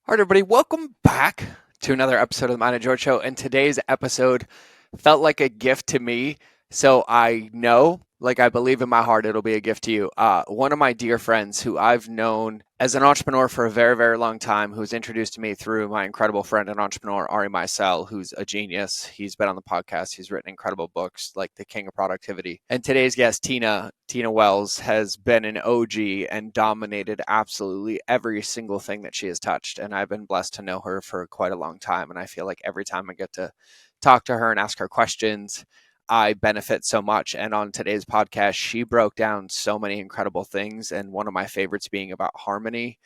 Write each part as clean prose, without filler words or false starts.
All right, everybody, welcome back to another episode of the Mind and George Show. And today's episode felt like a gift to me. So I know, I believe in my heart, it'll be a gift to you. One of my dear friends who I've known as an entrepreneur for a very, very long time, who's introduced to me through my incredible friend and entrepreneur, Ari Meisel, who's a genius. He's been on the podcast. He's written incredible books like The King of Productivity. And today's guest, Tina Wells, has been an OG and dominated absolutely every single thing that she has touched. And I've been blessed to know her for quite a long time. And I feel like every time I get to talk to her and ask her questions, I benefit so much. And on today's podcast, she broke down so many incredible things. And one of my favorites being about harmony,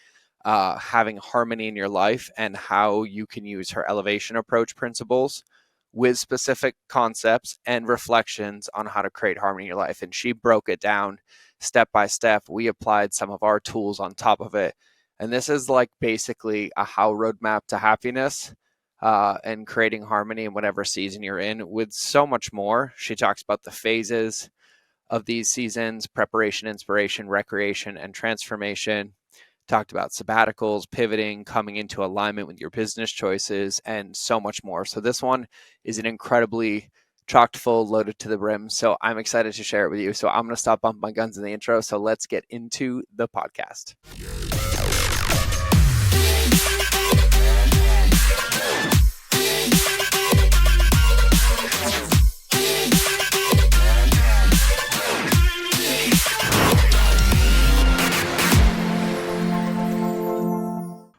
having harmony in your life, and how you can use her elevation approach principles with specific concepts and reflections on how to create harmony in your life. And she broke it down step by step. We applied some of our tools on top of it. And this is like basically a how roadmap to happiness. And creating harmony in whatever season you're in, with so much more. She talks about the phases of these seasons: preparation, inspiration, recreation, and transformation. Talked about sabbaticals, pivoting, coming into alignment with your business choices, and so much more. So this one is an incredibly chocked full, loaded to the brim. So I'm excited to share it with you. So I'm going to stop bumping my guns in the intro. So let's get into the podcast.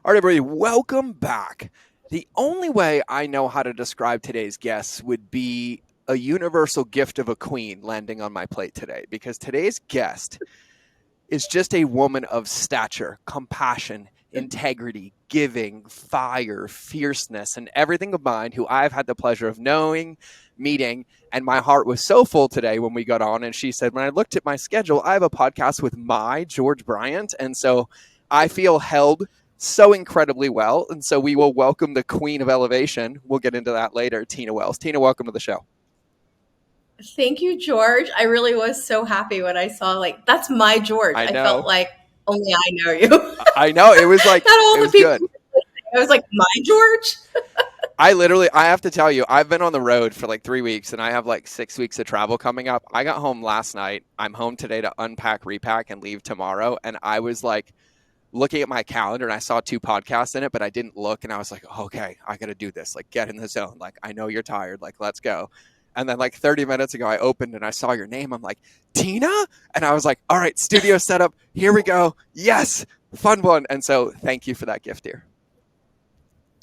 All right, everybody, welcome back. The only way I know how to describe today's guests would be a universal gift of a queen landing on my plate today, because today's guest is just a woman of stature, compassion, integrity, giving, fire, fierceness, and everything combined, who I've had the pleasure of knowing, meeting, and my heart was so full today when we got on. And she said, when I looked at my schedule, I have a podcast with my George Bryant. And so I feel held so incredibly well. And so we will welcome the queen of elevation. We'll get into that later, Tina Wells. Tina, welcome to the show. Thank you, George. I really was so happy when I saw, that's my George. I know. I felt like only I know you. I know. It was like, Not all it the was people. good. I was like, my George? I have to tell you, I've been on the road for like 3 weeks, and I have like 6 weeks of travel coming up. I got home last night. I'm home today to unpack, repack, and leave tomorrow. And I was like, looking at my calendar, and I saw 2 podcasts in it, but I didn't look. And I was like, okay, I got to do this. Like, get in the zone. Like, I know you're tired. Like, let's go. And then like 30 minutes ago, I opened and I saw your name. I'm like, Tina? And I was like, all right, studio setup. Here we go. Yes, fun one. And so thank you for that gift here.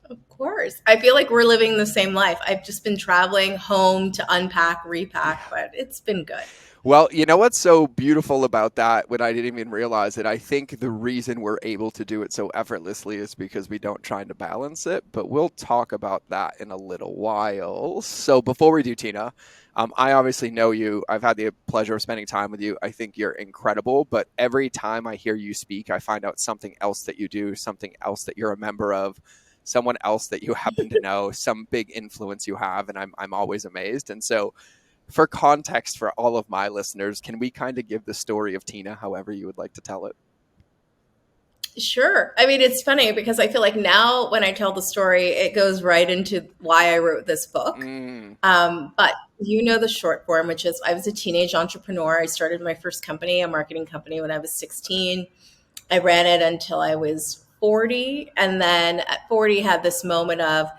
Of course. I feel like we're living the same life. I've just been traveling home to unpack, repack, but it's been good. Well, you know what's so beautiful about that, when I didn't even realize it? I think the reason we're able to do it so effortlessly is because we don't try to balance it, but we'll talk about that in a little while. So before we do, Tina, I obviously know you. I've had the pleasure of spending time with you. I think you're incredible, but every time I hear you speak, I find out something else that you do, something else that you're a member of, someone else that you happen to know, some big influence you have, and I'm always amazed. And so for context for all of my listeners, can we kind of give the story of Tina however you would like to tell it? Sure. I mean, it's funny because I feel like now when I tell the story, it goes right into why I wrote this book. But you know the short form, which is I was a teenage entrepreneur. I started my first company, a marketing company, when I was 16. I ran it until I was 40. And then at 40, had this moment of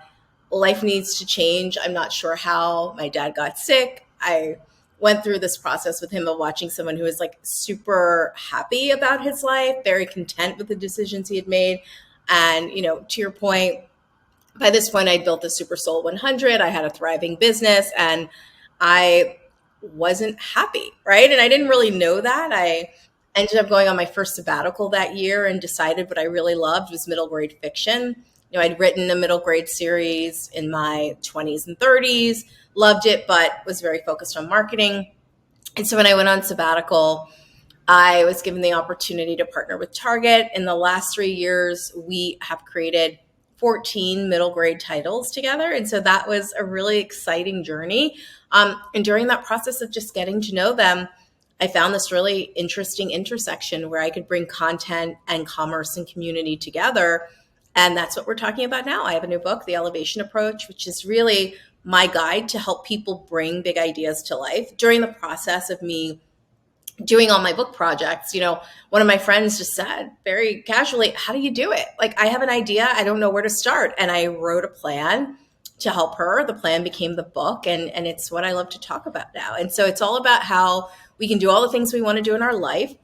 life needs to change. I'm not sure how. My dad got sick. I went through this process with him of watching someone who was like super happy about his life, very content with the decisions he had made. And, to your point, by this point, I built the Super Soul 100. I had a thriving business and I wasn't happy, right? And I didn't really know that. I ended up going on my first sabbatical that year and decided what I really loved was middle grade fiction. I'd written a middle grade series in my 20s and 30s, loved it, but was very focused on marketing. And so when I went on sabbatical, I was given the opportunity to partner with Target. In the last 3 years, we have created 14 middle grade titles together. And so that was a really exciting journey. And during that process of just getting to know them, I found this really interesting intersection where I could bring content and commerce and community together. And that's what we're talking about now. I have a new book, The Elevation Approach, which is really my guide to help people bring big ideas to life. During the process of me doing all my book projects, one of my friends just said very casually, how do you do it? Like, I have an idea, I don't know where to start. And I wrote a plan to help her. The plan became the book, and it's what I love to talk about now. And so it's all about how we can do all the things we want to do in our life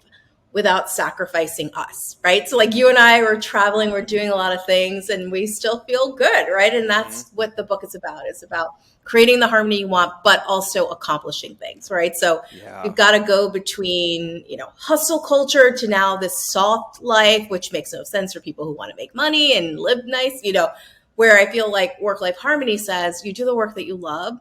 without sacrificing us, right? So like you and I were traveling, we're doing a lot of things and we still feel good, right? And that's what the book is about. It's about creating the harmony you want, but also accomplishing things, right? So we've got to go between, hustle culture to now this soft life, which makes no sense for people who want to make money and live nice, where I feel like work-life harmony says you do the work that you love,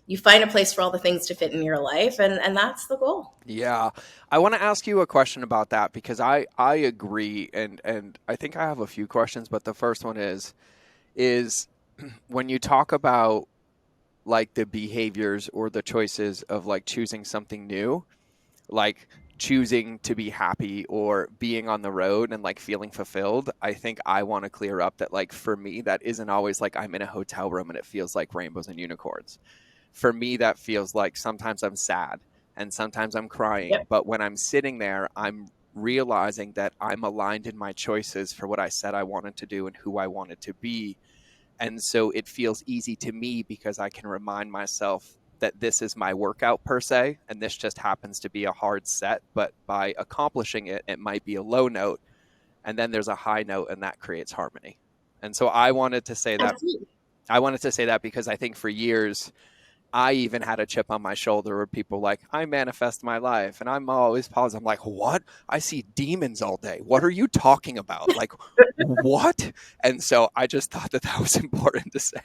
you find a place for all the things to fit in your life, and that's the goal. Yeah. I want to ask you a question about that because I agree, and I think I have a few questions, but the first one is when you talk about like the behaviors or the choices of like choosing something new, like choosing to be happy or being on the road and like feeling fulfilled, I think I want to clear up that like for me, that isn't always like I'm in a hotel room and it feels like rainbows and unicorns. For me, that feels like sometimes I'm sad and sometimes I'm crying. Yep. But when I'm sitting there, I'm realizing that I'm aligned in my choices for what I said I wanted to do and who I wanted to be. And so it feels easy to me because I can remind myself that this is my workout per se, and this just happens to be a hard set. But by accomplishing it, it might be a low note, and then there's a high note, and that creates harmony. And so I wanted to say that. Absolutely. I wanted to say that because I think for years, I even had a chip on my shoulder where people like, I manifest my life and I'm always positive. I'm like, what? I see demons all day. What are you talking about? Like, what? And so I just thought that was important to say.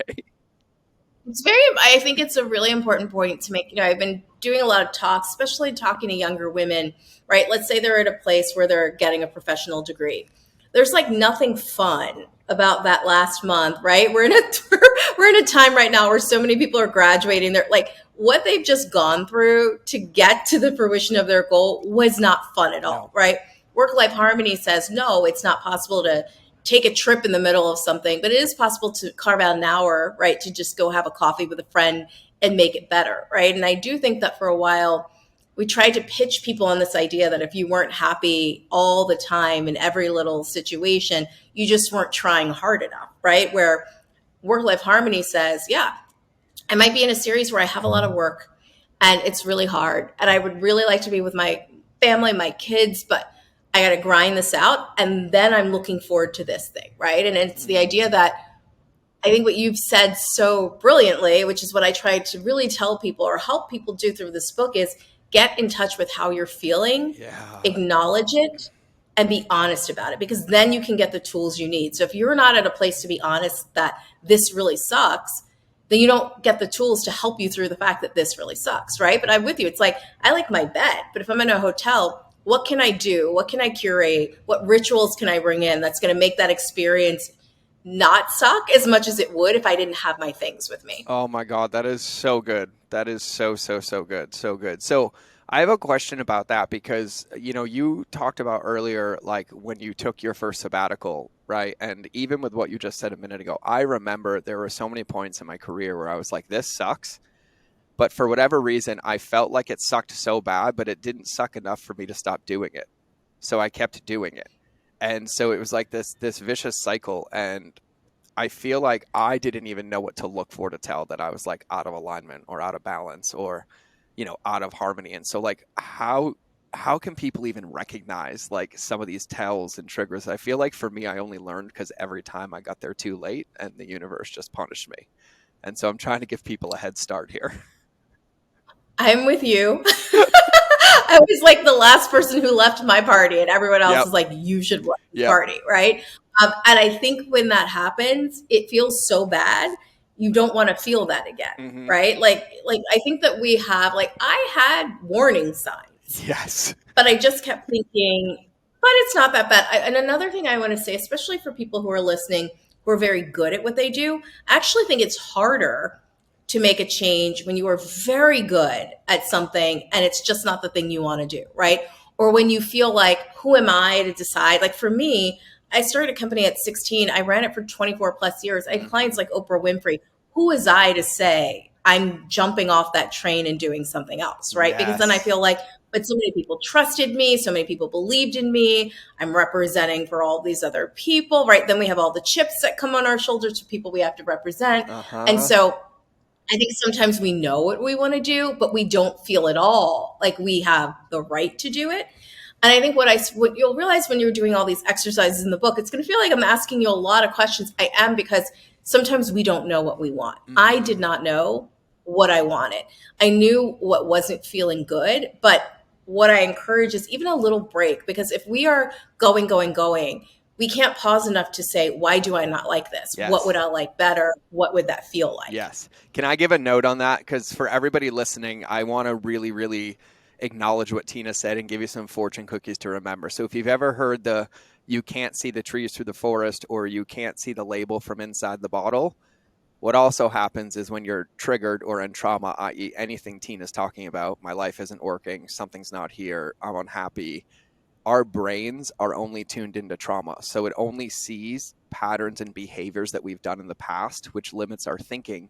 I think it's a really important point to make. I've been doing a lot of talks, especially talking to younger women, right? Let's say they're at a place where they're getting a professional degree. There's like nothing fun about that last month, right? We're in a time right now where so many people are graduating. They're like, what they've just gone through to get to the fruition of their goal was not fun at all, right? Work-life harmony says, no, it's not possible to take a trip in the middle of something, but it is possible to carve out an hour, right, to just go have a coffee with a friend and make it better, right? And I do think that for a while, we tried to pitch people on this idea that if you weren't happy all the time in every little situation, you just weren't trying hard enough, right? Where work-life harmony says, yeah, I might be in a series where I have a lot of work and it's really hard. And I would really like to be with my family, my kids, but I got to grind this out. And then I'm looking forward to this thing, right? And it's the idea that I think what you've said so brilliantly, which is what I try to really tell people or help people do through this book, is get in touch with how you're feeling, acknowledge it, and be honest about it, because then you can get the tools you need. So if you're not at a place to be honest that this really sucks, then you don't get the tools to help you through the fact that this really sucks, right? But I'm with you. It's like, I like my bed, but if I'm in a hotel, what can I do? What can I curate? What rituals can I bring in that's going to make that experience not suck as much as it would if I didn't have my things with me? Oh my God, that is so good. That is so good. So good. So I have a question about that because, you talked about earlier, like when you took your first sabbatical, right? And even with what you just said a minute ago, I remember there were so many points in my career where I was like, this sucks. But for whatever reason, I felt like it sucked so bad, but it didn't suck enough for me to stop doing it. So I kept doing it. And so it was like this vicious cycle. And I feel like I didn't even know what to look for to tell that I was like out of alignment or out of balance or, out of harmony. And so like, how can people even recognize like some of these tells and triggers? I feel like for me, I only learned because every time I got there too late and the universe just punished me. And so I'm trying to give people a head start here. I'm with you. I was like the last person who left my party, and everyone else is like, you should left the party, right? And I think when that happens, it feels so bad. You don't want to feel that again, right? Like I think that we have, like, I had warning signs. Yes. But I just kept thinking, but it's not that bad. And another thing I want to say, especially for people who are listening, who are very good at what they do, I actually think it's harder to make a change when you are very good at something and it's just not the thing you want to do, right? Or when you feel like, who am I to decide? Like for me, I started a company at 16. I ran it for 24 plus years. I had clients Mm-hmm. like Oprah Winfrey. Who was I to say I'm jumping off that train and doing something else, right? Because then I Yes. feel like, but so many people trusted me, so many people believed in me. I'm representing for all these other people, right? Then we have all the chips that come on our shoulders for people we have to represent. And Uh-huh. so I think sometimes we know what we want to do, but we don't feel at all like we have the right to do it. And I think what you'll realize when you're doing all these exercises in the book, it's going to feel like I'm asking you a lot of questions. I am, because sometimes we don't know what we want. I Mm-hmm. did not know what I wanted. I knew what wasn't feeling good, but what I encourage is even a little break, because if we are going, we can't pause enough to say, why do I not like this? What would Yes. I like better? What would that feel like? Yes. Can I give a note on that? Because for everybody listening, I want to really, really acknowledge what Tina said and give you some fortune cookies to remember. So if you've ever heard the you can't see the trees through the forest or you can't see the label from inside the bottle, what also happens is when you're triggered or in trauma, i.e., anything Tina's talking about, my life isn't working, something's not here, I'm unhappy, our brains are only tuned into trauma. So it only sees patterns and behaviors that we've done in the past, which limits our thinking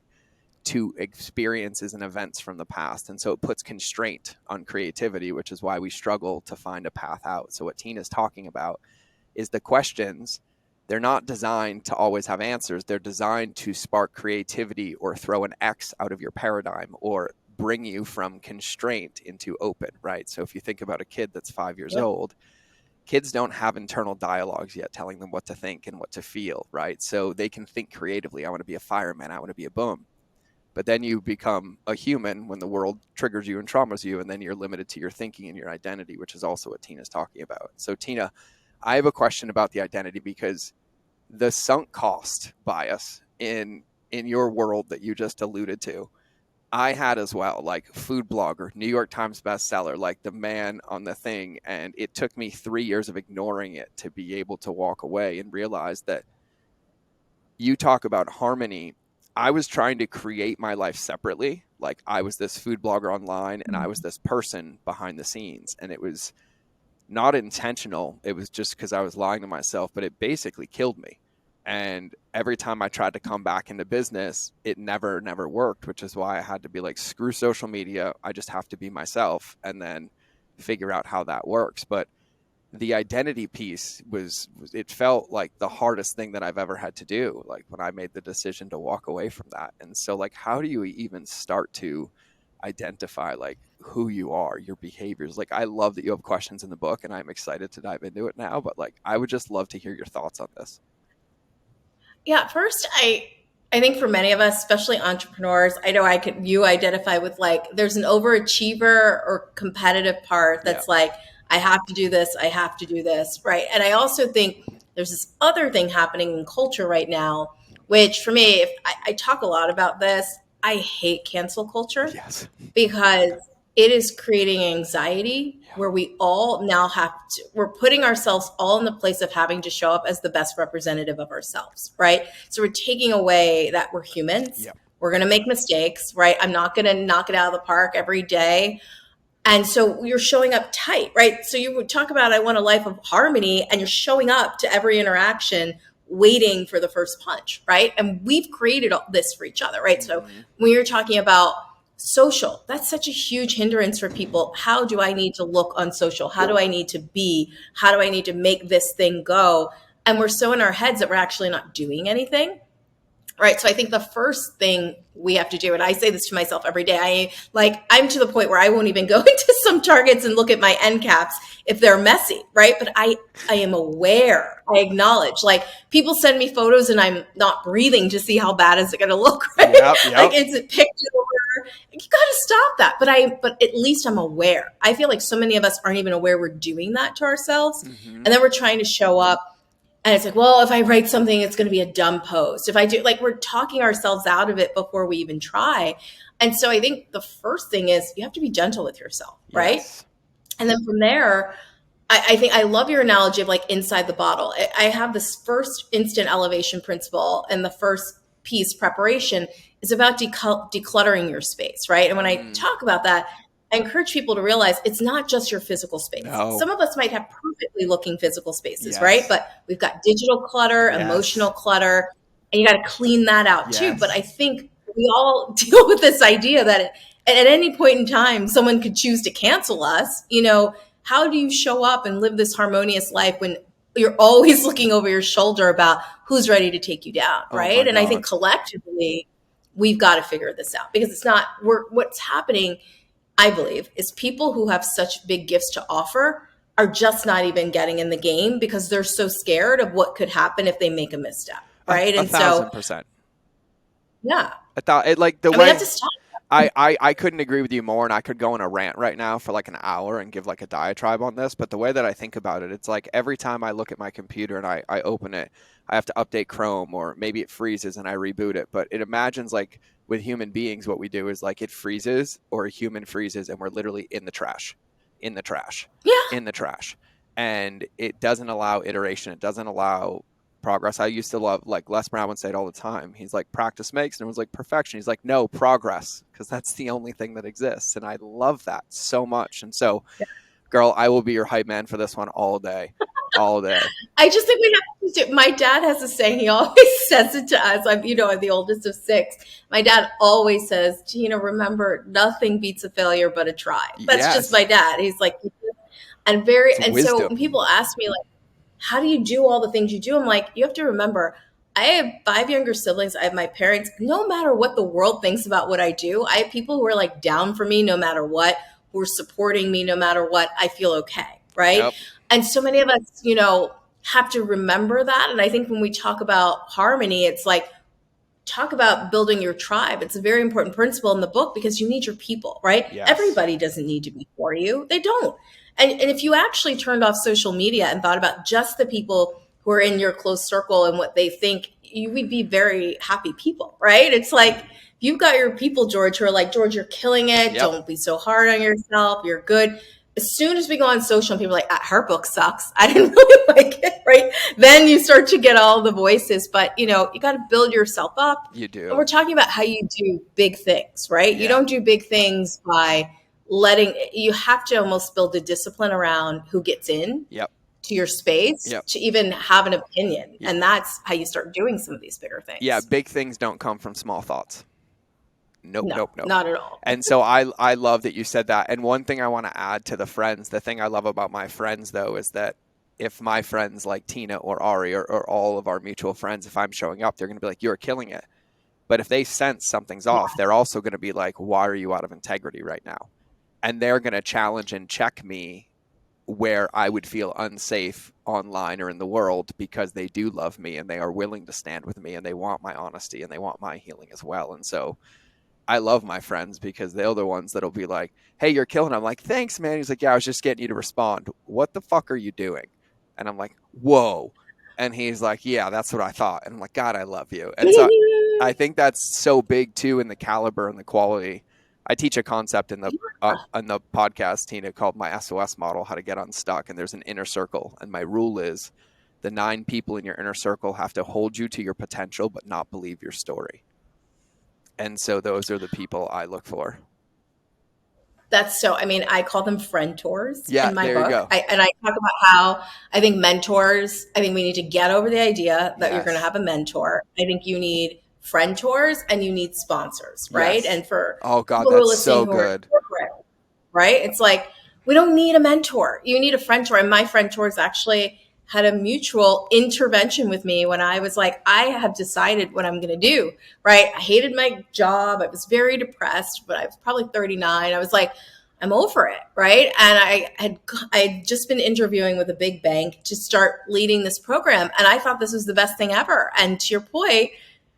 to experiences and events from the past. And so it puts constraint on creativity, which is why we struggle to find a path out. So what Tina's talking about is the questions, they're not designed to always have answers. They're designed to spark creativity or throw an X out of your paradigm or bring you from constraint into open, right? So if you think about a kid that's 5 years Yep. old, kids don't have internal dialogues yet telling them what to think and what to feel, right? So they can think creatively. I want to be a fireman. I want to be a boom. But then you become a human when the world triggers you and traumas you, and then you're limited to your thinking and your identity, which is also what Tina's talking about. So, Tina, I have a question about the identity because the sunk cost bias in your world that you just alluded to, I had as well, like food blogger, New York Times bestseller, like the man on the thing. And it took me 3 years of ignoring it to be able to walk away and realize that you talk about harmony. I was trying to create my life separately. Like I was this food blogger online and I was this person behind the scenes. And it was not intentional. It was just because I was lying to myself, but it basically killed me. And every time I tried to come back into business, it never worked, which is why I had to be like, screw social media. I just have to be myself and then figure out how that works. But the identity piece was it felt like the hardest thing that I've ever had to do, like when I made the decision to walk away from that. And so like how do you even start to identify like who you are, your behaviors? Like I love that you have questions in the book and I'm excited to dive into it now, but like I would just love to hear your thoughts on this. Yeah, first I think for many of us, especially entrepreneurs, I know you identify with like there's an overachiever or competitive part Yeah. that's like I have to do this, I have to do this, right? And I also think there's this other thing happening in culture right now, which for me, if I talk a lot about this, I hate cancel culture Yes. because it is creating anxiety Yeah. where we all now we're putting ourselves all in the place of having to show up as the best representative of ourselves, right? So we're taking away that we're humans. Yeah. We're going to make mistakes, right? I'm not going to knock it out of the park every day. And so you're showing up tight, right? So you would talk about, I want a life of harmony, and you're showing up to every interaction waiting for the first punch, right? And we've created all this for each other, right? So Mm-hmm. when you're talking about social, that's such a huge hindrance for people. How do I need to look on social? How do I need to be? How do I need to make this thing go? And we're so in our heads that we're actually not doing anything. Right. So I think the first thing we have to do, and I say this to myself every day, I'm to the point where I won't even go into some targets and look at my end caps if they're messy. Right. But I am aware. I acknowledge, like, people send me photos and I'm not breathing to see how bad is it going to look. Right. Yep. Like, Yep. it's a picture over. You got to stop that. But at least I'm aware. I feel like so many of us aren't even aware we're doing that to ourselves. Mm-hmm. And then we're trying to show up. And it's like, well, if I write something, it's going to be a dumb post. If I do, like, we're talking ourselves out of it before we even try. And so I think the first thing is you have to be gentle with yourself, right? Yes. And then from there, I think I love your analogy of like inside the bottle. I have this first instant elevation principle, and the first piece, preparation, is about decluttering your space, right? And when I Mm. talk about that, I encourage people to realize it's not just your physical space. No. Some of us might have perfectly looking physical spaces, right? Yes. But we've got digital clutter, emotional Yes. clutter, and you got to clean that out too. But I Yes. think we all deal with this idea that at any point in time, someone could choose to cancel us. How do you show up and live this harmonious life when you're always looking over your shoulder about who's ready to take you down, Oh my right? And I think God. collectively, we've got to figure this out because what's happening, I believe, is people who have such big gifts to offer are just not even getting in the game because they're so scared of what could happen if they make a misstep, right? A And so, 1,000%. yeah, I thought it like the we have way to stop. I couldn't agree with you more, and I could go on a rant right now for like an hour and give like a diatribe on this. But the way that I think about it, it's like every time I look at my computer and I open it, I have to update Chrome, or maybe it freezes and I reboot it. But it imagines like with human beings, what we do is like it freezes or a human freezes, and we're literally in the trash, in the trash, Yeah. in the trash, and it doesn't allow iteration. It doesn't allow progress. I used to love, like Les Brown would say it all the time. He's like, practice makes, and it was like perfection. He's like, no, progress, because that's the only thing that exists. And I love that so much. And so, girl, I will be your hype man for this one all day, all day. I just think we have to do. My dad has a saying. He always says it to us. I'm the oldest of six. My dad always says, Tina, remember, nothing beats a failure but a try. That's just my dad. He's like, and so when people ask me, like, how do you do all the things you do? I'm like, you have to remember, I have 5 younger siblings. I have my parents. No matter what the world thinks about what I do, I have people who are like down for me no matter what, who are supporting me no matter what. I feel okay, right? Yep. And so many of us, have to remember that. And I think when we talk about harmony, it's like, talk about building your tribe. It's a very important principle in the book because you need your people, right? Yes. Everybody doesn't need to be for you. They don't. And if you actually turned off social media and thought about just the people who are in your close circle and what they think, you would be very happy people, right? It's like, you've got your people, George, who are like, George, you're killing it. Yep. Don't be so hard on yourself. You're good. As soon as we go on social and people are like, her book sucks, I didn't really like it, right? Then you start to get all the voices. But, you got to build yourself up. You do. And we're talking about how you do big things, right? Yeah. You don't do big things by you have to almost build a discipline around who gets in to your space to even have an opinion. Yep. And that's how you start doing some of these bigger things. Yeah, big things don't come from small thoughts. Nope. Not at all. And so I love that you said that. And one thing I want to add to the friends, the thing I love about my friends, though, is that if my friends like Tina or Ari or all of our mutual friends, if I'm showing up, they're going to be like, you're killing it. But if they sense something's off, they're also going to be like, why are you out of integrity right now? And they're going to challenge and check me where I would feel unsafe online or in the world, because they do love me and they are willing to stand with me and they want my honesty and they want my healing as well. And so I love my friends because they're the ones that'll be like, hey, you're killing it. I'm like, thanks, man. He's like, yeah, I was just getting you to respond. What the fuck are you doing? And I'm like, whoa. And he's like, yeah, that's what I thought. And I'm like, God, I love you. And so I think that's so big too, in the caliber and the quality. I teach a concept in the podcast, Tina, called my SOS model, how to get unstuck. And there's an inner circle. And my rule is the 9 people in your inner circle have to hold you to your potential, but not believe your story. And so those are the people I look for. I call them friend-tors in my book. You go. And I talk about how I think we need to get over the idea that you're going to have a mentor. I think you need friend-tors and you need sponsors, right? Yes. And for oh God, that's so good. Right? It's like, we don't need a mentor. You need a friend-tor. And my friend-tors actually had a mutual intervention with me when I was like, I have decided what I'm going to do, right? I hated my job. I was very depressed, but I was probably 39. I was like, I'm over it, right? And I had just been interviewing with a big bank to start leading this program. And I thought this was the best thing ever. And to your point,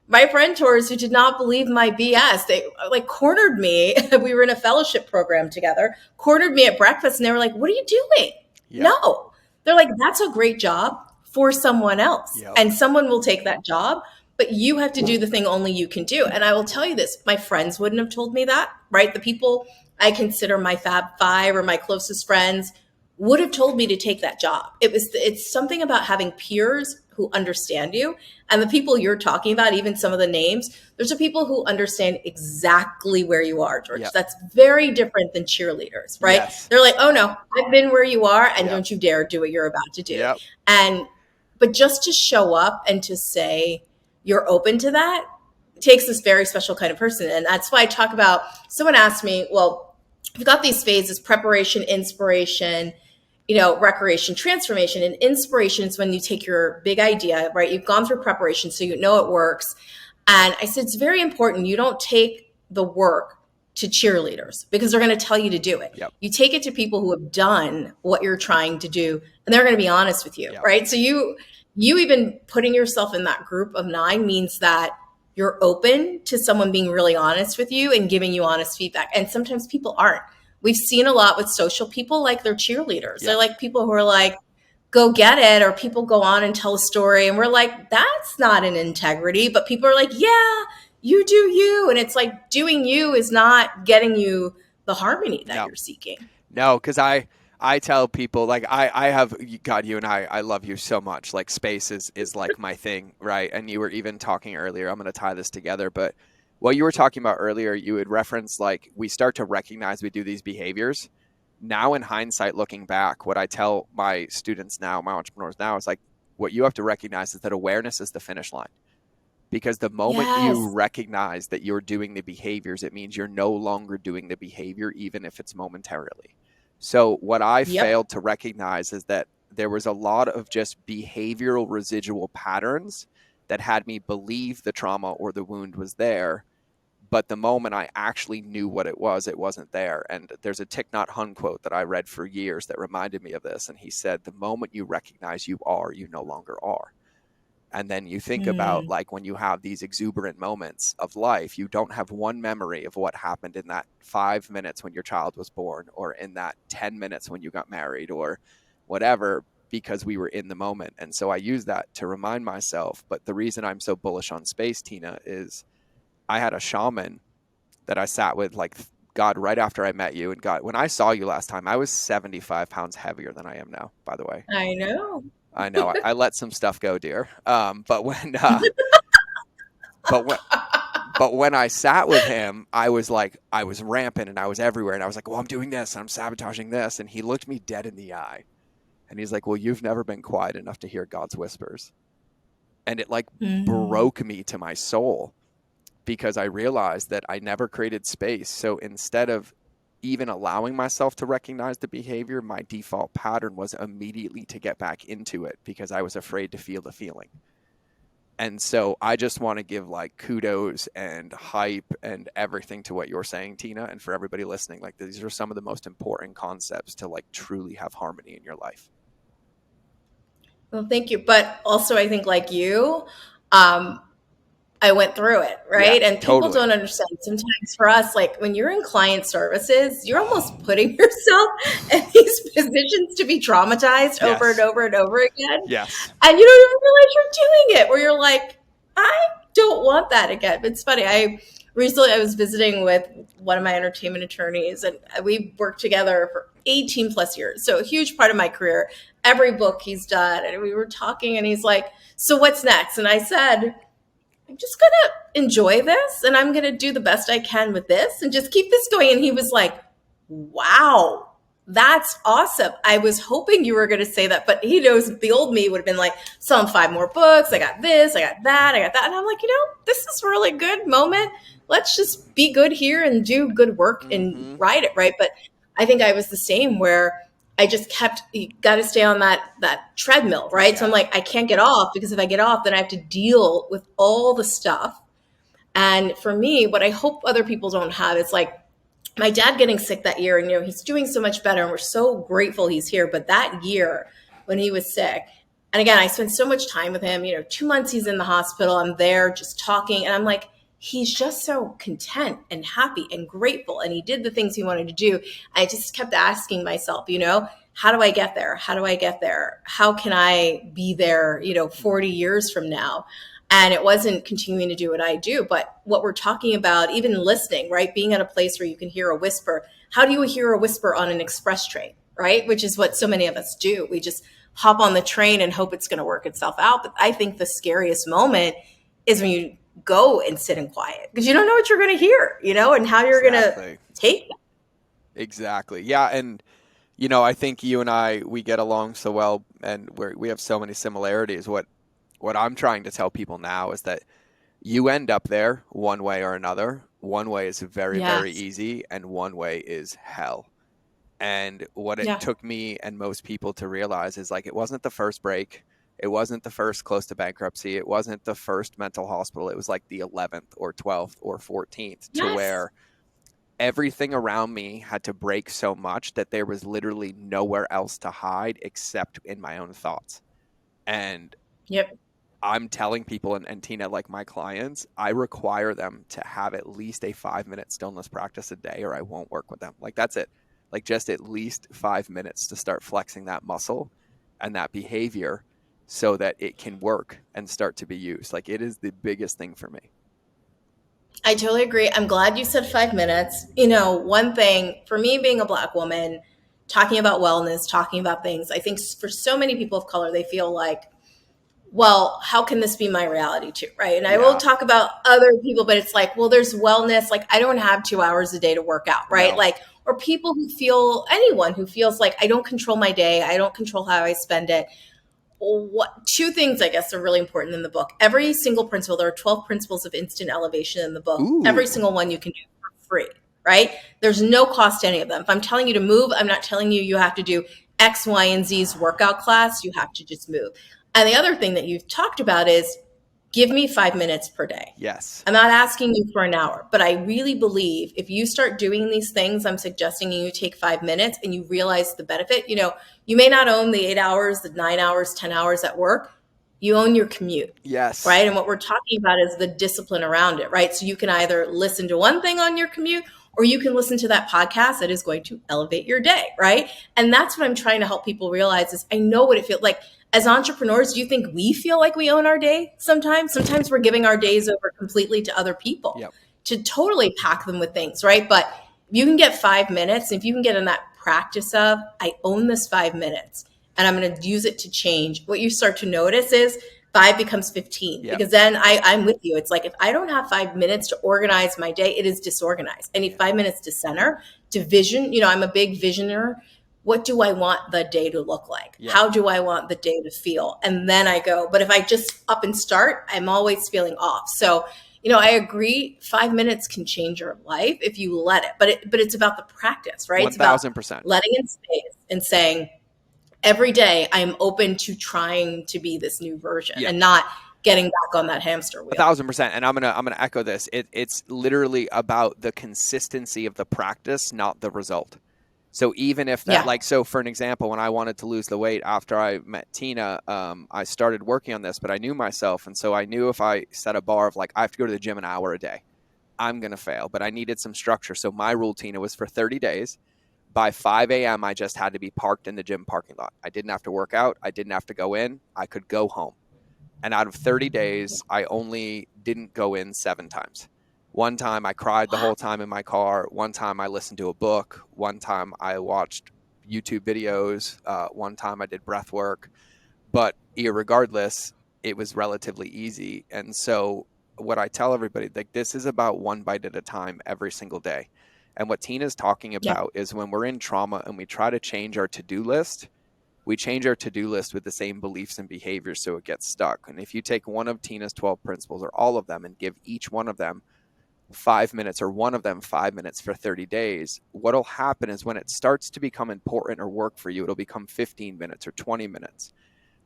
my friend-tors who did not believe my BS, they like cornered me. We were in a fellowship program together, cornered me at breakfast, and they were like, what are you doing? Yeah. No. They're like, that's a great job for someone else. Yep. And someone will take that job, but you have to do the thing only you can do. And I will tell you this, my friends wouldn't have told me that, right? The people I consider my Fab Five or my closest friends would have told me to take that job. It's something about having peers who understand you. And the people you're talking about, even some of the names, those are people who understand exactly where you are, George. Yep. That's very different than cheerleaders, right? Yes. They're like, oh no, I've been where you are, and Yep. don't you dare do what you're about to do. Yep. But just to show up and to say you're open to that takes this very special kind of person. And that's why I talk about, someone asked me, well, you've got these phases: preparation, inspiration, recreation, transformation. And inspiration is when you take your big idea, right? You've gone through preparation, so you know it works. And I said, it's very important you don't take the work to cheerleaders because they're going to tell you to do it. Yep. You take it to people who have done what you're trying to do, and they're going to be honest with you, Yep. right? So you even putting yourself in that group of 9 means that you're open to someone being really honest with you and giving you honest feedback. And sometimes people aren't. We've seen a lot with social people, like they're cheerleaders. Yep. They're like people who are like, go get it, or people go on and tell a story and we're like, that's not an integrity. But people are like, yeah, you do you. And it's like, doing you is not getting you the harmony that you're seeking. No, because I tell people, like, I have, God, you and I love you so much. Like, space is like my thing, right? And you were even talking earlier, I'm going to tie this together, but what you were talking about earlier, you had referenced, like, we start to recognize we do these behaviors. Now, in hindsight, looking back, what I tell my students now, my entrepreneurs now, is like, what you have to recognize is that awareness is the finish line. Because the moment you recognize that you're doing the behaviors, it means you're no longer doing the behavior, even if it's momentarily. So what I failed to recognize is that there was a lot of just behavioral residual patterns that had me believe the trauma or the wound was there. But the moment I actually knew what it wasn't there. And there's a Thich Nhat Hanh quote that I read for years that reminded me of this. And he said, the moment you recognize you are, you no longer are. And then you think about, like, when you have these exuberant moments of life, you don't have one memory of what happened in that 5 minutes when your child was born, or in that 10 minutes when you got married, or whatever, because we were in the moment. And so I use that to remind myself. But the reason I'm so bullish on space, Tina, is I had a shaman that I sat with, like, God, right after I met you. And God, when I saw you last time, I was 75 pounds heavier than I am now, by the way. I know. I let some stuff go, dear. But when I sat with him, I was rampant and I was everywhere. And I was like, well, I'm doing this and I'm sabotaging this. And he looked me dead in the eye. And he's like, well, you've never been quiet enough to hear God's whispers. And it broke me to my soul, because I realized that I never created space. So instead of even allowing myself to recognize the behavior, my default pattern was immediately to get back into it because I was afraid to feel the feeling. And so I just want to give, like, kudos and hype and everything to what you're saying, Tina, and for everybody listening. Like, these are some of the most important concepts to, like, truly have harmony in your life. Well, thank you. But also, I think, like you, I went through it, right? And people don't understand. Sometimes for us, like, when you're in client services, you're almost putting yourself in these positions to be traumatized over and over and over again. Yes. And you don't even realize you're doing it, where you're like, I don't want that again. It's funny. Recently I was visiting with one of my entertainment attorneys, and we worked together for 18 plus years. So a huge part of my career, every book he's done. And we were talking and he's like, so what's next? And I said, I'm just going to enjoy this, and I'm going to do the best I can with this and just keep this going. And he was like, wow, that's awesome. I was hoping you were going to say that, but he knows the old me would have been like, selling 5 more books. I got this, I got that, I got that. And I'm like, this is a really good moment. Let's just be good here and do good work and ride it, right? But I think I was the same, where I just you got to stay on that treadmill, right? Yeah. So I'm like, I can't get off, because if I get off, then I have to deal with all the stuff. And for me, what I hope other people don't have is, like, my dad getting sick that year, and he's doing so much better, and we're so grateful he's here. But that year when he was sick, and again, I spent so much time with him, 2 months he's in the hospital, I'm there just talking, and I'm like, he's just so content and happy and grateful. And he did the things he wanted to do. I just kept asking myself, how do I get there? How do I get there? How can I be there, 40 years from now? And it wasn't continuing to do what I do, but what we're talking about, even listening, right? Being at a place where you can hear a whisper. How do you hear a whisper on an express train, right? Which is what so many of us do. We just hop on the train and hope it's going to work itself out. But I think the scariest moment is when you go and sit in quiet, because you don't know what you're going to hear, and how you're going to Exactly. take that. Exactly. Yeah. And, I think you and I, we get along so well and we have so many similarities. What I'm trying to tell people now is that you end up there one way or another. One way is very, very Yes. easy, and one way is hell. And what it Yeah. took me and most people to realize is like, it wasn't the first break. It wasn't the first close to bankruptcy. It wasn't the first mental hospital. It was like the 11th or 12th or 14th, to Yes. where everything around me had to break so much that there was literally nowhere else to hide except in my own thoughts. And Yep. I'm telling people, and Tina, like my clients, I require them to have at least a 5-minute stillness practice a day, or I won't work with them. Like, that's it. Like, just at least 5 minutes to start flexing that muscle and that behavior so that it can work and start to be used. Like, it is the biggest thing for me. I totally agree. I'm glad you said 5 minutes. One thing for me, being a Black woman, talking about wellness, talking about things, I think for so many people of color, they feel like, well, how can this be my reality too? Right. And I will Yeah. talk about other people, but it's like, well, there's wellness. Like, I don't have 2 hours a day to work out. Right. No. Like, or people anyone who feels like I don't control my day, I don't control how I spend it. Two things I guess are really important in the book. Every single principle, there are 12 principles of instant elevation in the book. Every Ooh. single one you can do for free, right? There's no cost to any of them. If I'm telling you to move, I'm not telling you have to do X, Y, and Z's workout class. You have to just move. And the other thing that you've talked about is give me 5 minutes per day. Yes. I'm not asking you for an hour, but I really believe if you start doing these things, I'm suggesting you take 5 minutes and you realize the benefit. You may not own the 8 hours, the 9 hours, 10 hours at work. You own your commute, Yes. right? And what we're talking about is the discipline around it, right? So you can either listen to one thing on your commute or you can listen to that podcast that is going to elevate your day, right? And that's what I'm trying to help people realize is I know what it feels like. As entrepreneurs, do you think we feel like we own our day sometimes? Sometimes we're giving our days over completely to other people Yep. to totally pack them with things, right? But you can get 5 minutes. If you can get in that practice of, I own this 5 minutes and I'm going to use it to change, what you start to notice is 5 becomes 15. Yep. Because then I'm with you. It's like if I don't have 5 minutes to organize my day, it is disorganized. I need 5 minutes to center, to vision. I'm a big visioner. What do I want the day to look like? Yep. How do I want the day to feel? And then I go, but if I just up and start, I'm always feeling off. So, I agree 5 minutes can change your life if you let it, but it's about the practice, right? It's about 1000%. letting in space and saying, every day I'm open to trying to be this new version and not getting back on that hamster wheel. 1000%. And I'm gonna echo this. It's literally about the consistency of the practice, not the result. So even if that, like, so for an example, when I wanted to lose the weight after I met Tina, I started working on this, but I knew myself. And so I knew if I set a bar of like, I have to go to the gym an hour a day, I'm going to fail, but I needed some structure. So my rule, Tina, was for 30 days. By 5 a.m., I just had to be parked in the gym parking lot. I didn't have to work out. I didn't have to go in. I could go home. And out of 30 days, I only didn't go in 7 times. One time I cried the whole time in my car. One time I listened to a book. One time I watched YouTube videos. One time I did breath work. But irregardless, it was relatively easy. And so what I tell everybody, like, this is about one bite at a time every single day. And what Tina's talking about is when we're in trauma and we try to change our to-do list, we change our to-do list with the same beliefs and behaviors, so it gets stuck. And if you take one of Tina's 12 principles or all of them and give each one of them 5 minutes or one of them 5 minutes for 30 days, what'll happen is when it starts to become important or work for you, it'll become 15 minutes or 20 minutes.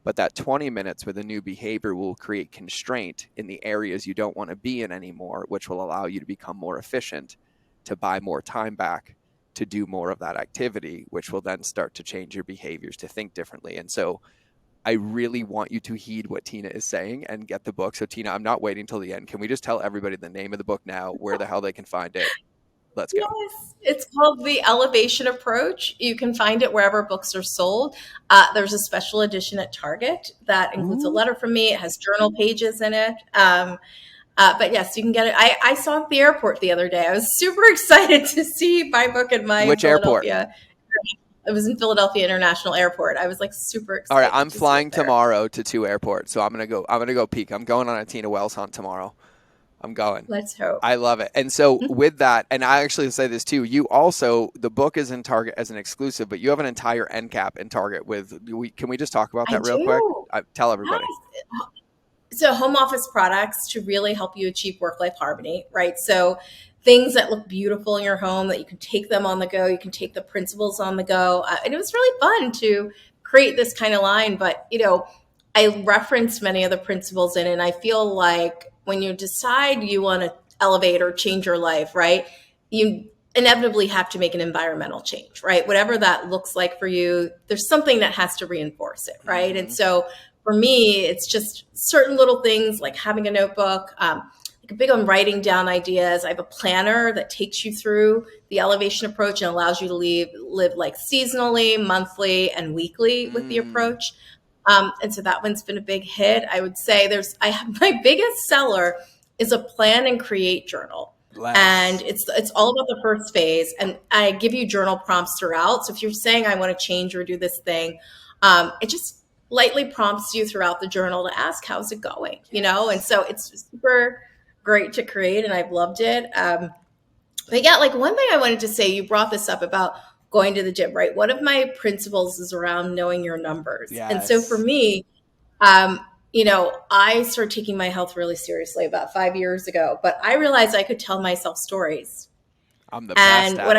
But that 20 minutes with a new behavior will create constraint in the areas you don't want to be in anymore, which will allow you to become more efficient, to buy more time back, to do more of that activity, which will then start to change your behaviors, to think differently. And so I really want you to heed what Tina is saying and get the book. So Tina, I'm not waiting till the end. Can we just tell everybody the name of the book now, where the hell they can find it? Let's go. Yes, it's called The Elevation Approach. You can find it wherever books are sold. There's a special edition at Target that includes a letter from me. It has journal pages in it. But yes, you can get it. I saw it at the airport the other day. I was super excited to see my book in my Which airport? Philadelphia. I was in Philadelphia International Airport. I was like super All right, excited I'm to see it flying there. tomorrow to 2 airports, so I'm gonna go peek. I'm going on a Tina Wells hunt tomorrow. I'm going. Let's hope. I love it. And so with that, and I actually say this too, you also, the book is in Target as an exclusive, but you have an entire end cap in Target with, can we just talk about I that real quick? do. Tell everybody. Yes. So home office products to really help you achieve work-life harmony, right? So things that look beautiful in your home that you can take them on the go, you can take the principles on the go. And it was really fun to create this kind of line, but I referenced many of the principles in it, and I feel like when you decide you want to elevate or change your life, right? You inevitably have to make an environmental change, right? Whatever that looks like for you, there's something that has to reinforce it, right? And so for me, it's just certain little things like having a notebook, like big on writing down ideas. I have a planner that takes you through the elevation approach and allows you to live like seasonally, monthly, and weekly with the Mm, approach. And so that one's been a big hit. I would say I have my biggest seller is a plan and create journal. And less. it's all about the first phase. And I give you journal prompts throughout. So if you're saying I want to change or do this thing, it just lightly prompts you throughout the journal to ask, how's it going? And Yes. so it's super great to create and I've loved it. But yeah, like one thing I wanted to say, you brought this up about going to the gym, right? One of my principles is around knowing your numbers. And so for Yes. me, I started taking my health really seriously about 5 years ago, but I realized I could tell myself stories. I'm the best And at it. what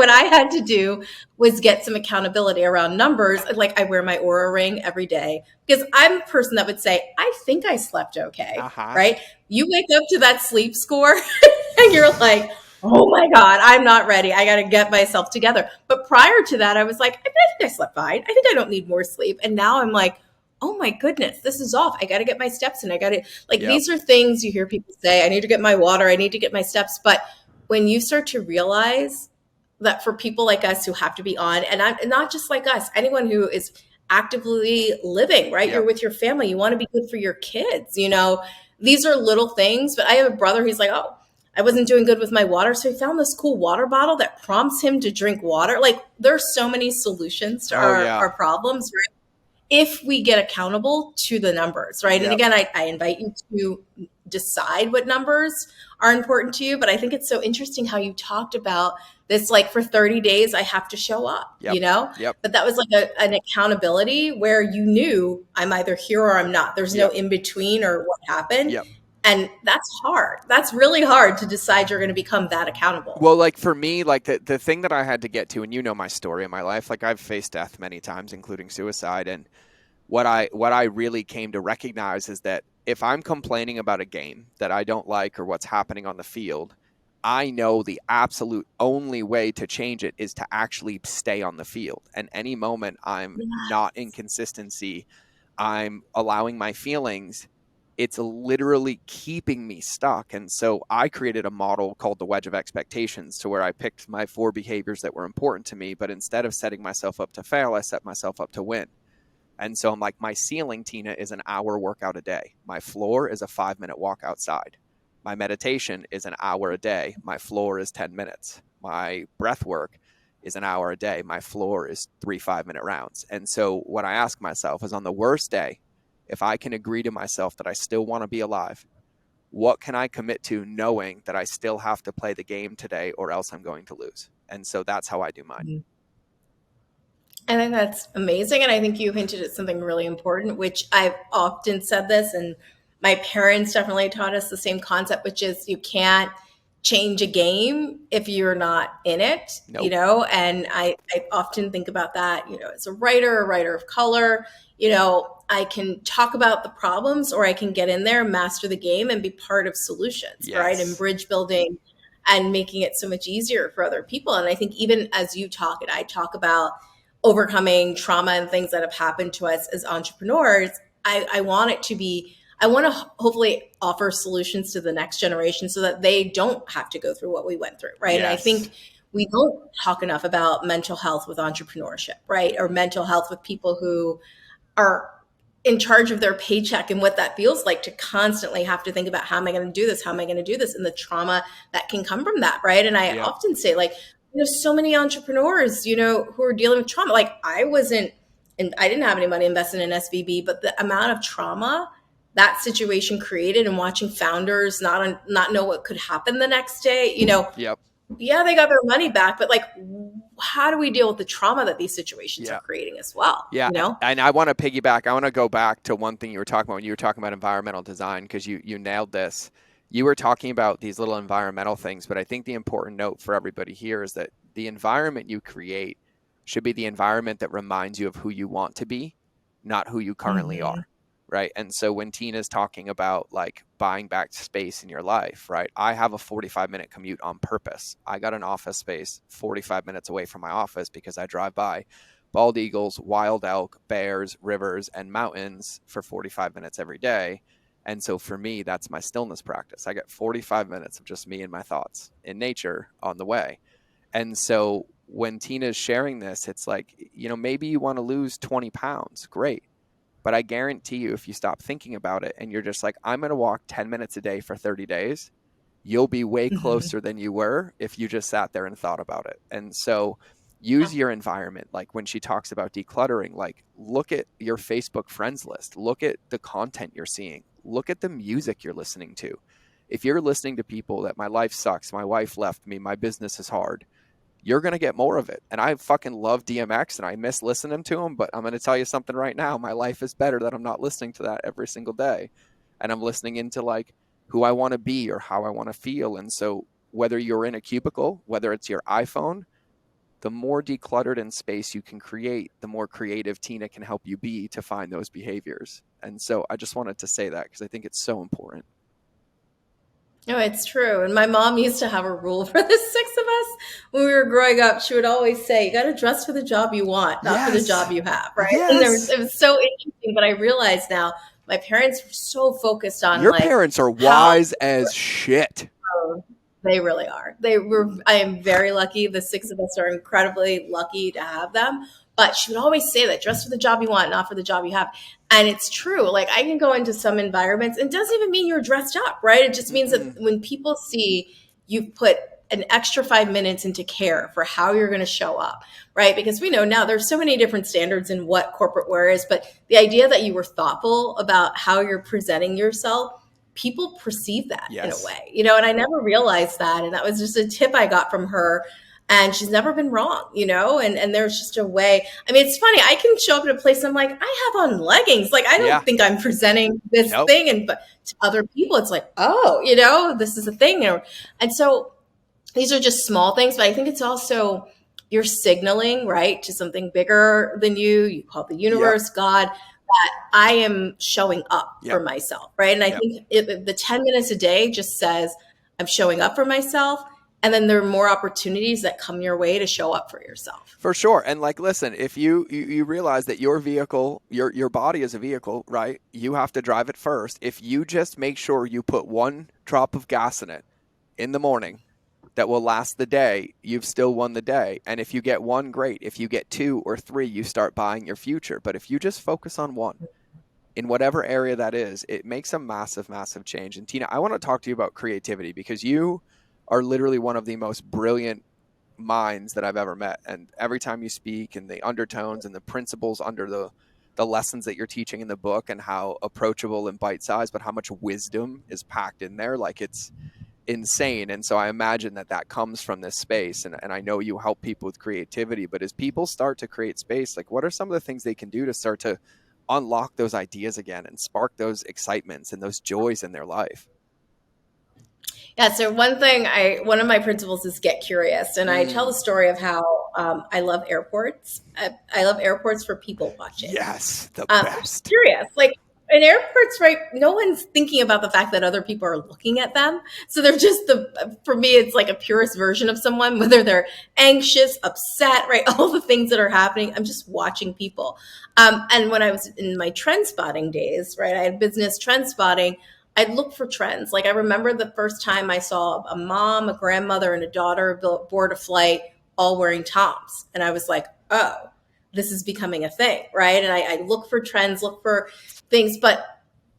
I had to do was get some accountability around numbers. Like I wear my Aura ring every day because I'm a person that would say, I think I slept okay, Uh-huh. right? You wake up to that sleep score and you're like, oh my God, I'm not ready. I got to get myself together. But prior to that, I was like, I think I slept fine. I think I don't need more sleep. And now I'm like, oh my goodness, this is off. I got to get my steps in. I got to, like, Yep. these are things you hear people say, I need to get my water. I need to get my steps. But when you start to realize that for people like us who have to be on, and I'm not just like us, anyone who is actively living, right? You're Yep. with your family. You want to be good for your kids. These are little things, but I have a brother, he's like, oh, I wasn't doing good with my water. So he found this cool water bottle that prompts him to drink water. Like there's so many solutions to Oh our yeah. problems, right? If we get accountable to the numbers, right? And Yep. again, I invite you to decide what numbers are important to you. But I think it's so interesting how you talked about this, like for 30 days, I have to show up, Yep. Yep. But that was like an accountability where you knew I'm either here or I'm not. There's no Yep. in between or what happened. Yep. And that's hard. That's really hard to decide you're going to become that accountable. Well, like for me, like the thing that I had to get to, and you know my story in my life, like I've faced death many times, including suicide, and what I really came to recognize is that if I'm complaining about a game that I don't like or what's happening on the field, I know the absolute only way to change it is to actually stay on the field. And any moment I'm not in consistency, I'm allowing my feelings, it's literally keeping me stuck. And so I created a model called the wedge of expectations to where I picked my 4 behaviors that were important to me, but instead of setting myself up to fail, I set myself up to win. And so I'm like, my ceiling, Tina, is an hour workout a day. My floor is a 5 minute walk outside. My meditation is an hour a day. My floor is 10 minutes. My breath work is an hour a day. My floor is 3 5 minute rounds. And so what I ask myself is on the worst day, if I can agree to myself that I still want to be alive, what can I commit to knowing that I still have to play the game today or else I'm going to lose? And so that's how I do mine. I think that's amazing. And I think you hinted at something really important, which I've often said this, and my parents definitely taught us the same concept, which is you can't change a game if you're not in it, Nope. and I often think about that, as a writer of color, I can talk about the problems or I can get in there, master the game and be part of solutions, right? And Yes. bridge building and making it so much easier for other people. And I think even as you talk and I talk about overcoming trauma and things that have happened to us as entrepreneurs, I want it to be, I want to hopefully offer solutions to the next generation so that they don't have to go through what we went through, right? And I Yes. think we don't talk enough about mental health with entrepreneurship, right? Or mental health with people who are in charge of their paycheck and what that feels like to constantly have to think about how am I going to do this? How am I going to do this? And the trauma that can come from that, right? And I Yep. often say, like, there's so many entrepreneurs, who are dealing with trauma. Like I wasn't, and I didn't have any money invested in SVB, but the amount of trauma that situation created, and watching founders not know what could happen the next day, Yep. yeah, they got their money back, but like, how do we deal with the trauma that these situations are Yeah. creating as well? Yeah, and I want to piggyback. I want to go back to one thing you were talking about when you were talking about environmental design, because you nailed this. You were talking about these little environmental things, but I think the important note for everybody here is that the environment you create should be the environment that reminds you of who you want to be, not who you currently Mm-hmm. are, right? And so when Tina's talking about like buying back space in your life, right? I have a 45-minute commute on purpose. I got an office space 45 minutes away from my office because I drive by bald eagles, wild elk, bears, rivers, and mountains for 45 minutes every day. And so for me, that's my stillness practice. I get 45 minutes of just me and my thoughts in nature on the way. And so when Tina's sharing this, it's like, maybe you want to lose 20 pounds. Great. But I guarantee you, if you stop thinking about it and you're just like, I'm going to walk 10 minutes a day for 30 days, you'll be way Mm-hmm. closer than you were if you just sat there and thought about it. And so use your environment. Like when she talks about decluttering, like look at your Facebook friends list, look at the content you're seeing, look at the music you're listening to. If you're listening to people that my life sucks, my wife left me, my business is hard, you're going to get more of it. And I fucking love DMX and I miss listening to him, but I'm going to tell you something right now. My life is better that I'm not listening to that every single day. And I'm listening into like who I want to be or how I want to feel. And so whether you're in a cubicle, whether it's your iPhone, the more decluttered in space you can create, the more creative Tina can help you be to find those behaviors. And so I just wanted to say that because I think it's so important. No, it's true. And my mom used to have a rule for the six of us when we were growing up. She would always say, you got to dress for the job you want, not for the Yes. job you have. Right. And Yes. it was so interesting. But I realize now my parents were so focused on Your like parents are how wise as shit. they really are. I am very lucky. The six of us are incredibly lucky to have them. But she would always say that dress for the job you want, not for the job you have. And it's true. Like I can go into some environments, and it doesn't even mean you're dressed up, right? It just means that Mm-mm. when people see you've put an extra 5 minutes into care for how you're going to show up, right? Because we know now there's so many different standards in what corporate wear is, but the idea that you were thoughtful about how you're presenting yourself, people perceive that in a Yes. way, and I never realized that. And that was just a tip I got from her. And she's never been wrong, and there's just a way. I mean, it's funny. I can show up at a place and I'm like, I have on leggings. Like, I don't Yeah. think I'm presenting this Nope. thing. But to other people, it's like, oh, this is a thing. And so these are just small things, but I think it's also you're signaling, right, to something bigger than you. You call it the Yep. universe, God, that I am showing up for Yep. myself, right? And I Yep. think the 10 minutes a day just says, I'm showing up for myself. And then there are more opportunities that come your way to show up for yourself. For sure. And like, listen, if you realize that your vehicle, your body is a vehicle, right? You have to drive it first. If you just make sure you put one drop of gas in it in the morning that will last the day, you've still won the day. And if you get one, great. If you get two or three, you start buying your future. But if you just focus on one in whatever area that is, it makes a massive, massive change. And Tina, I want to talk to you about creativity because you are literally one of the most brilliant minds that I've ever met. And every time you speak and the undertones and the principles under the lessons that you're teaching in the book and how approachable and bite-sized, but how much wisdom is packed in there, like it's insane. And so I imagine that comes from this space. And I know you help people with creativity, but as people start to create space, like what are some of the things they can do to start to unlock those ideas again and spark those excitements and those joys in their life? Yeah. So one of my principles is get curious, and I tell the Mm, story of how I love airports. I love airports for people watching. yes, the I'm best. curious. Like in airports, right? No one's thinking about the fact that other people are looking at them. So they're just for me, it's like a purest version of someone, whether they're anxious, upset, right? All the things that are happening. I'm just watching people. And when I was in my trend spotting days, right? I had business trend spotting. I'd look for trends. Like I remember the first time I saw a mom, a grandmother, and a daughter board a flight all wearing Toms. And I was like, oh, this is becoming a thing, right? And I look for trends, look for things, but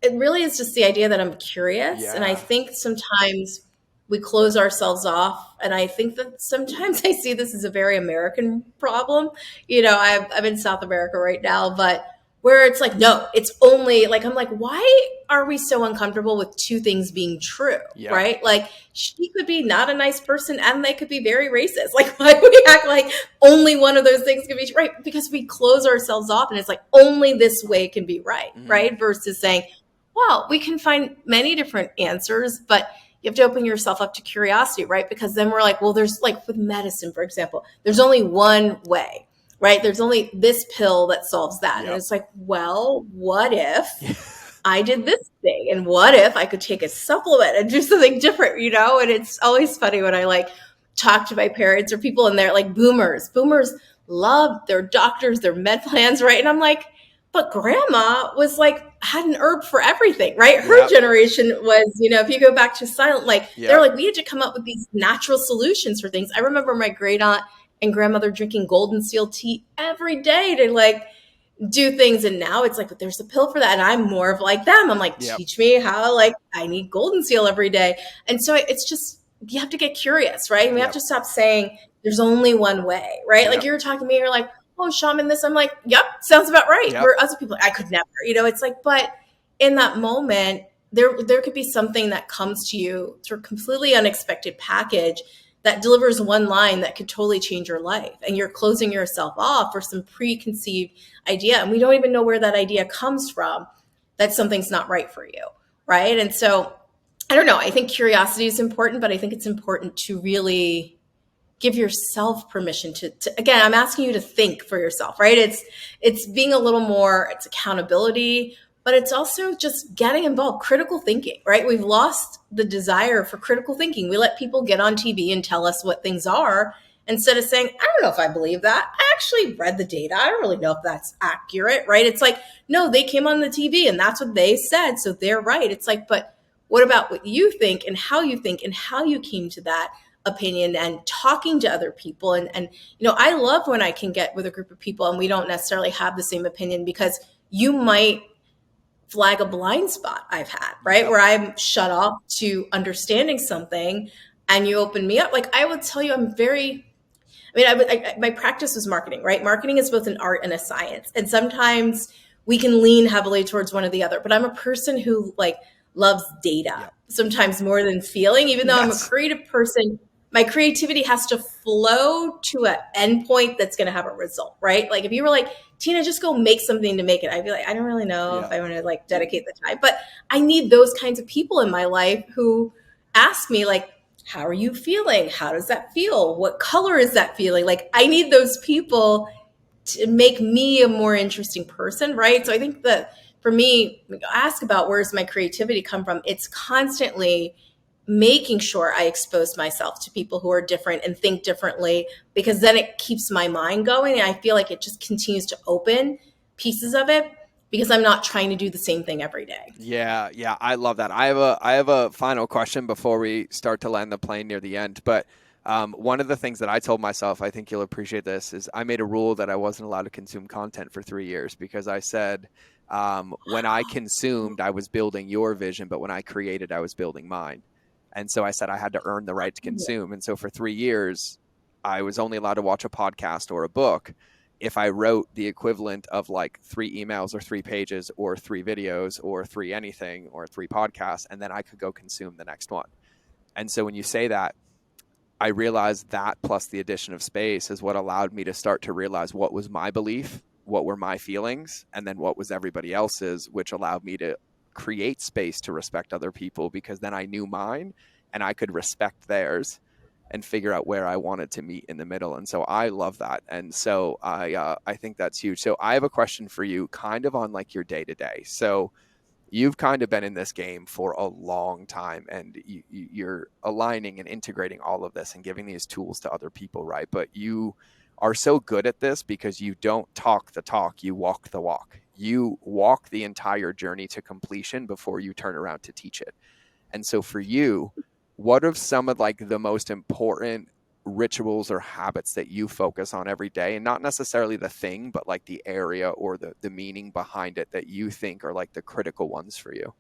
it really is just the idea that I'm curious. And I Yeah. think sometimes we close ourselves off. And I think that sometimes I see this as a very American problem. I'm in South America right now, but where it's like, no, it's only like, I'm like, why are we so uncomfortable with two things being true? Yep. Right? Like, she could be not a nice person and they could be very racist. Like, why do we act like only one of those things can be right? Because we close ourselves off and it's like, only this way can be right. Right? Versus saying, well, we can find many different answers, but you have to open yourself up to curiosity, right? Because then we're like, well, there's like with medicine, for example, there's only one way, right? There's only this pill that solves that. Yep. And it's like, well, what if I did this thing? And what if I could take a supplement and do something different, And it's always funny when I like talk to my parents or people and they're like boomers. Boomers love their doctors, their med plans, right? And I'm like, but grandma was like, had an herb for everything, right? Her Yep. generation was, if you go back to silent, like Yep. they're like, we had to come up with these natural solutions for things. I remember my great aunt and grandmother drinking golden seal tea every day to like do things. And now it's like, but there's a pill for that. And I'm more of like them. I'm like, Yep. teach me how, like, I need golden seal every day. And so it's just, you have to get curious, right? And we have to stop saying there's only one way, right? Yep. Like you were talking to me, you're like, oh, shaman this. I'm like, yep, sounds about right. Yep. Where other people, I could never, it's like, but in that moment, there could be something that comes to you through a completely unexpected package that delivers one line that could totally change your life. And you're closing yourself off for some preconceived idea. And we don't even know where that idea comes from, that something's not right for you, right? And so, I don't know. I think curiosity is important, but I think it's important to really give yourself permission to again, I'm asking you to think for yourself, right? It's being a little more, it's accountability, but it's also just getting involved, critical thinking, right? We've lost the desire for critical thinking. We let people get on TV and tell us what things are instead of saying, I don't know if I believe that. I actually read the data. I don't really know if that's accurate, right? It's like, no, they came on the TV and that's what they said, so they're right. It's like, but what about what you think and how you came to that opinion and talking to other people. And I love when I can get with a group of people and we don't necessarily have the same opinion because you might flag a blind spot I've had, right? Yep. Where I'm shut off to understanding something and you open me up. Like I would tell you, my practice was marketing, right? Marketing is both an art and a science. And sometimes we can lean heavily towards one or the other, but I'm a person who like loves data, yep, sometimes more than feeling, even though I'm a creative person. My creativity has to flow to an endpoint that's going to have a result, right? Like if you were like, Tina, just go make something to make it, I'd be like, I don't really know if I want to like dedicate the time, but I need those kinds of people in my life who ask me like, how are you feeling? How does that feel? What color is that feeling? Like I need those people to make me a more interesting person, right? So I think that for me, ask about where's my creativity come from? It's constantly making sure I expose myself to people who are different and think differently, because then it keeps my mind going. And I feel like it just continues to open pieces of it because I'm not trying to do the same thing every day. Yeah. I love that. I have a final question before we start to land the plane near the end. But one of the things that I told myself, I think you'll appreciate this, is I made a rule that I wasn't allowed to consume content for 3 years because I said when I consumed, I was building your vision, but when I created, I was building mine. And so I said I had to earn the right to consume. And so for 3 years, I was only allowed to watch a podcast or a book if I wrote the equivalent of like 3 emails or 3 pages or 3 videos or 3 anything or 3 podcasts, and then I could go consume the next one. And so when you say that, I realized that plus the addition of space is what allowed me to start to realize what was my belief, what were my feelings, and then what was everybody else's, which allowed me to create space to respect other people, because then I knew mine and I could respect theirs and figure out where I wanted to meet in the middle. And so I love that. And so I think that's huge. So I have a question for you kind of on like your day to day. So you've kind of been in this game for a long time and you're aligning and integrating all of this and giving these tools to other people, right? But you are so good at this because you don't talk the talk, you walk the walk. You walk the entire journey to completion before you turn around to teach it. And so for you, what are some of like the most important rituals or habits that you focus on every day? And not necessarily the thing, but like the area or the meaning behind it that you think are like the critical ones for you?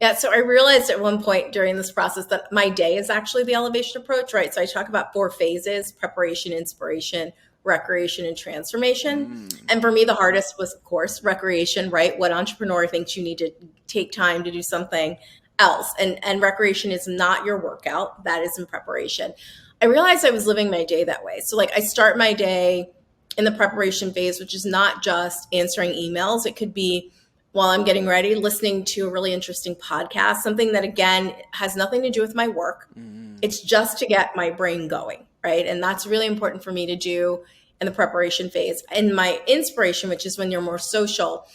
Yeah, so I realized at one point during this process that my day is actually the elevation approach, right? So I talk about 4 phases: preparation, inspiration, recreation, and transformation. Mm. And for me, the hardest was, of course, recreation, right? What entrepreneur thinks you need to take time to do something else? And recreation is not your workout, that is in preparation. I realized I was living my day that way. So, like, I start my day in the preparation phase, which is not just answering emails, it could be while I'm getting ready, listening to a really interesting podcast, something that, again, has nothing to do with my work. Mm. It's just to get my brain going, right? And that's really important for me to do in the preparation phase. And my inspiration, which is when you're more social,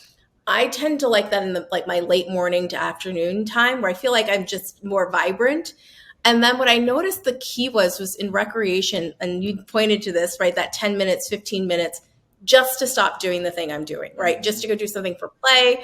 I tend to like that in the like my late morning to afternoon time where I feel like I'm just more vibrant. And then what I noticed the key was in recreation, and you pointed to this, right? That 10 minutes, 15 minutes, just to stop doing the thing I'm doing, right? Just to go do something for play.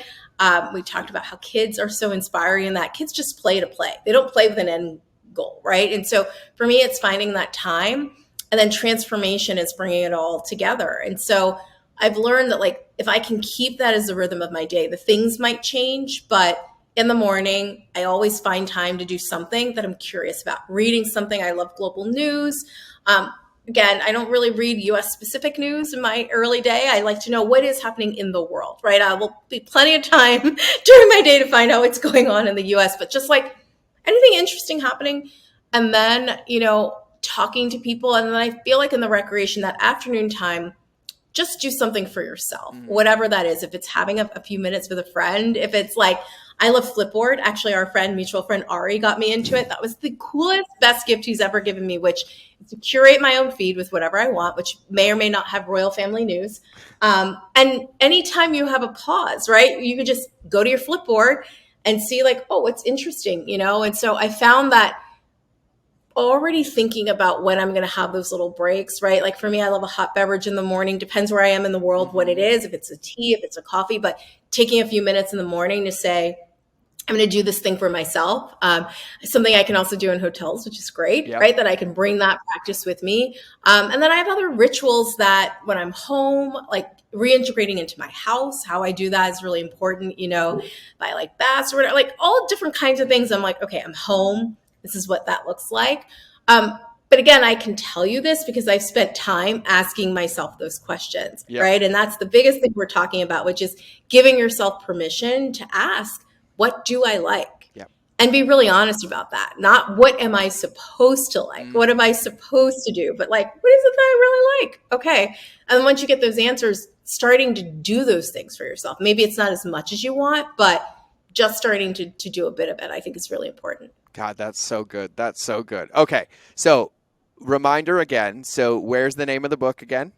We talked about how kids are so inspiring in that kids just play to play. They don't play with an end goal, right? And so for me, it's finding that time, and then transformation is bringing it all together. And so I've learned that, like, if I can keep that as the rhythm of my day, the things might change, but in the morning, I always find time to do something that I'm curious about. Reading something. I love global news. Again, I don't really read US specific news in my early day. I like to know what is happening in the world, right? I will be plenty of time during my day to find out what's going on in the US, but just like anything interesting happening. And then, talking to people. And then I feel like in the recreation, that afternoon time, just do something for yourself, whatever that is. If it's having a few minutes with a friend, if it's like, I love Flipboard. Actually, our mutual friend Ari got me into it. That was the coolest, best gift he's ever given me, which is to curate my own feed with whatever I want, which may or may not have royal family news. And anytime you have a pause, right, you could just go to your Flipboard and see like, oh, what's interesting, And so I found that already thinking about when I'm going to have those little breaks, right? Like for me, I love a hot beverage in the morning. Depends where I am in the world, what it is, if it's a tea, if it's a coffee, but taking a few minutes in the morning to say, I'm going to do this thing for myself. Something I can also do in hotels, which is great, Yep. right? That I can bring that practice with me. And then I have other rituals that when I'm home, like reintegrating into my house, how I do that is really important, by like baths or whatever, like all different kinds of things. I'm like, okay, I'm home. This is what that looks like. But again, I can tell you this because I've spent time asking myself those questions, Yep. right? And that's the biggest thing we're talking about, which is giving yourself permission to ask, what do I like? Yep. And be really honest about that. Not what am I supposed to like? What am I supposed to do? But like, what is it that I really like? Okay. And then once you get those answers, starting to do those things for yourself. Maybe it's not as much as you want, but just starting to do a bit of it, I think is really important. God, that's so good. That's so good. Okay. So reminder again. So where's the name of the book again?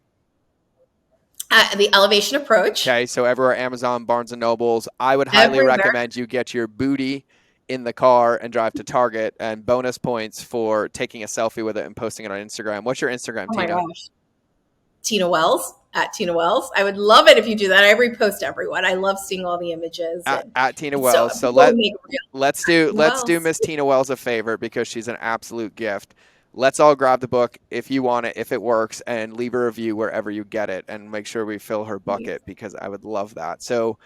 The Elevation Approach. Okay. So everywhere, Amazon, Barnes and Nobles. I would highly Everywhere. recommend you get your booty in the car and drive to Target, and bonus points for taking a selfie with it and posting it on Instagram. What's your Instagram, Oh my Tina? gosh. Tina Wells, at Tina Wells. I would love it if you do that. I repost everyone. I love seeing all the images. At Tina Wells. So let's do Miss Tina Wells a favor because she's an absolute gift. Let's all grab the book if you want it, if it works, and leave a review wherever you get it, and make sure we fill her bucket because I would love that. So,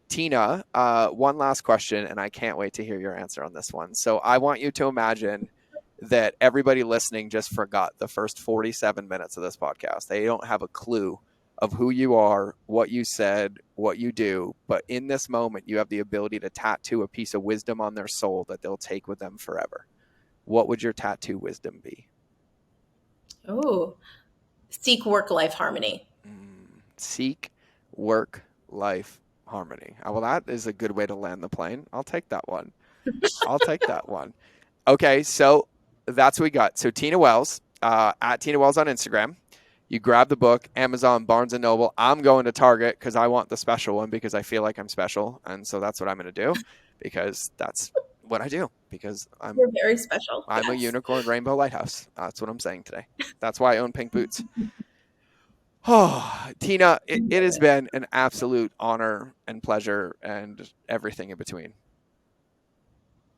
Tina, one last question, and I can't wait to hear your answer on this one. So I want you to imagine that everybody listening just forgot the first 47 minutes of this podcast. They don't have a clue of who you are, what you said, what you do. But in this moment, you have the ability to tattoo a piece of wisdom on their soul that they'll take with them forever. What would your tattoo wisdom be? Oh, seek work-life harmony. Seek work-life harmony. Well, that is a good way to land the plane. I'll take that one. Okay, so that's what we got. So Tina Wells, at Tina Wells on Instagram. You grab the book, Amazon, Barnes & Noble. I'm going to Target because I want the special one because I feel like I'm special. And so that's what I'm going to do because that's what I do because You're very special. I'm a unicorn rainbow lighthouse. That's what I'm saying today. That's why I own pink boots. Oh, Tina, it has been an absolute honor and pleasure and everything in between.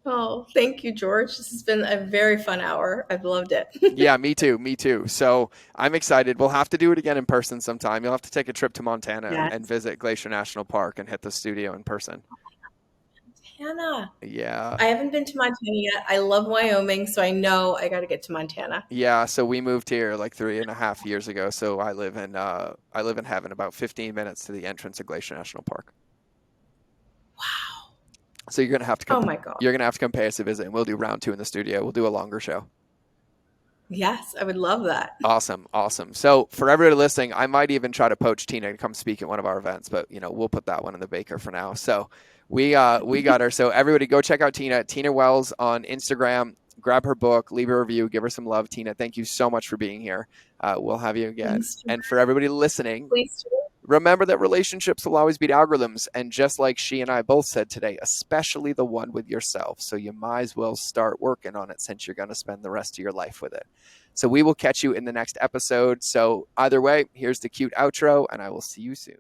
Oh, thank you, George. This has been a very fun hour. I've loved it. Yeah, me too. So I'm excited. We'll have to do it again in person sometime. You'll have to take a trip to Montana and visit Glacier National Park and hit the studio in person. Montana. Yeah. I haven't been to Montana yet. I love Wyoming, so I know I got to get to Montana. Yeah, so we moved here like 3.5 years ago. So I live in heaven, about 15 minutes to the entrance of Glacier National Park. Wow. So Oh my God. you're gonna have to come pay us a visit, and we'll do round two in the studio. We'll do a longer show. Yes, I would love that. Awesome, awesome. So for everybody listening, I might even try to poach Tina to come speak at one of our events, but we'll put that one in the baker for now. So we got her. So everybody go check out Tina Wells on Instagram. Grab her book, leave a review, give her some love. Tina, thank you so much for being here. We'll have you again. Thanks. And for everybody listening, Please do. remember that relationships will always beat algorithms. And just like she and I both said today, especially the one with yourself. So you might as well start working on it since you're going to spend the rest of your life with it. So we will catch you in the next episode. So either way, here's the cute outro, and I will see you soon.